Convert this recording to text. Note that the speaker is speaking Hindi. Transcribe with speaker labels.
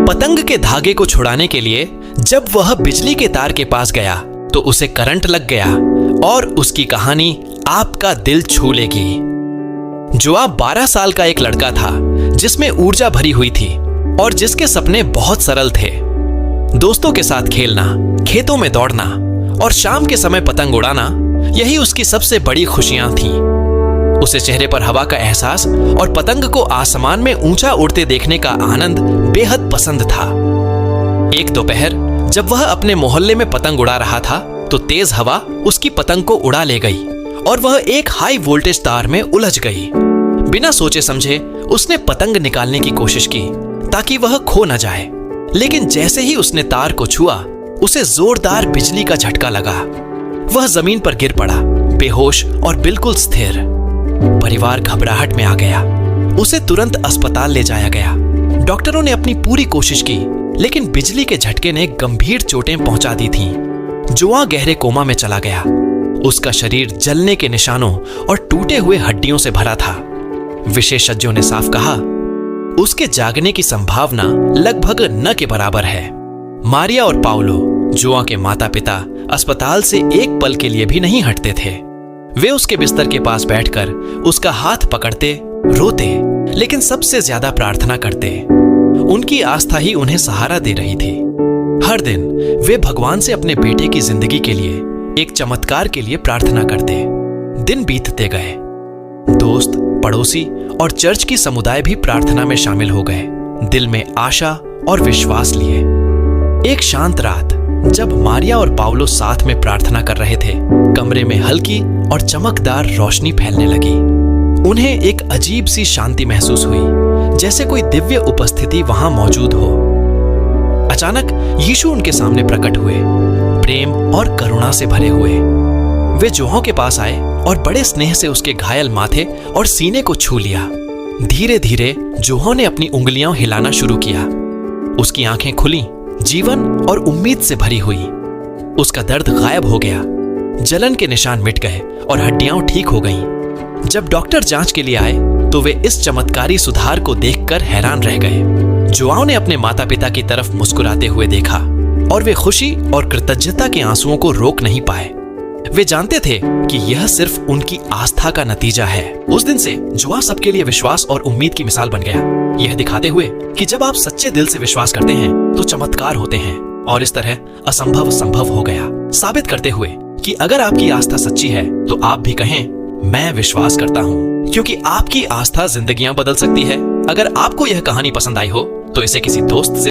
Speaker 1: पतंग के धागे को छुड़ाने के लिए जब वह बिजली के तार के पास गया तो उसे करंट लग गया और उसकी कहानी आपका दिल छू लेगी। जोआ 12 साल का एक लड़का था जिसमें ऊर्जा भरी हुई थी और जिसके सपने बहुत सरल थे। दोस्तों के साथ खेलना, खेतों में दौड़ना और शाम के समय पतंग उड़ाना, यही उसकी सबसे बड़ी खुशियां थीं। उसे चेहरे पर हवा का एहसास और पतंग को आसमान में ऊंचा उड़ते देखने का आनंद बेहद पसंद था। एक दोपहर जब वह अपने मोहल्ले में पतंग उड़ा रहा था तो तेज हवा उसकी पतंग को उड़ा ले गई और वह एक हाई वोल्टेज तार में उलझ गई। बिना सोचे समझे उसने पतंग निकालने की कोशिश की ताकि वह खो न जाए, लेकिन जैसे ही उसने तार को छुआ उसे जोरदार बिजली का झटका लगा। वह जमीन पर गिर पड़ा, बेहोश और बिल्कुल स्थिर। परिवार घबराहट में आ गया। उसे तुरंत अस्पताल ले जाया गया। डॉक्टरों ने अपनी पूरी कोशिश की, लेकिन बिजली के झटके ने गंभीर चोटें पहुंचा दी थीं। जोआ गहरे कोमा में चला गया। उसका शरीर जलने के निशानों और टूटे हुए हड्डियों से भरा था। विशेषज्ञों ने साफ कहा, उसके जागने की संभावना लगभग न के बराबर है। मारिया और पाउलो, जोआ के माता पिता, अस्पताल से एक पल के लिए भी नहीं हटते थे। वे उसके बिस्तर के पास बैठकर उसका हाथ पकड़ते, रोते, लेकिन सबसे ज्यादा प्रार्थना करते। उनकी आस्था ही उन्हें सहारा दे रही थी। हर दिन वे भगवान से अपने बेटे की जिंदगी के लिए, एक चमत्कार के लिए प्रार्थना करते। दिन बीतते गए। दोस्त, पड़ोसी और चर्च की समुदाय भी प्रार्थना में शामिल हो गए, दिल में आशा और विश्वास लिए। एक शांत रात जब मारिया और पाउलो साथ में प्रार्थना कर रहे थे, कमरे में हल्की और चमकदार रोशनी फैलने लगी। उन्हें एक अजीब सी शांति महसूस हुई, जैसे कोई दिव्य उपस्थिति वहां मौजूद हो। अचानक यीशु उनके सामने प्रकट हुए, प्रेम और करुणा से भरे हुए। वे जोआ के पास आए और बड़े स्नेह से उसके घायल माथे और सीने को छू लिया। धीरे धीरे जोआ ने अपनी उंगलियां हिलाना शुरू किया। उसकी आंखें खुली, जीवन और उम्मीद से भरी हुई। उसका दर्द गायब हो गया, जलन के निशान मिट गए और हड्डियां ठीक हो गईं। जब डॉक्टर जांच के लिए आए तो वे इस चमत्कारी सुधार को देखकर हैरान रह गए। जोआ ने अपने माता पिता की तरफ मुस्कुराते हुए देखा और वे खुशी और कृतज्ञता के आंसुओं को रोक नहीं पाए। वे जानते थे कि यह सिर्फ उनकी आस्था का नतीजा है। उस दिन से जोआ सबके लिए विश्वास और उम्मीद की मिसाल बन गया, यह दिखाते हुए कि जब आप सच्चे दिल से विश्वास करते हैं तो चमत्कार होते हैं। और इस तरह असंभव संभव हो गया, साबित करते हुए कि अगर आपकी आस्था सच्ची है तो आप भी कहें, मैं विश्वास करता हूँ, क्योंकि आपकी आस्था जिंदगियां बदल सकती है। अगर आपको यह कहानी पसंद आई हो तो इसे किसी दोस्त से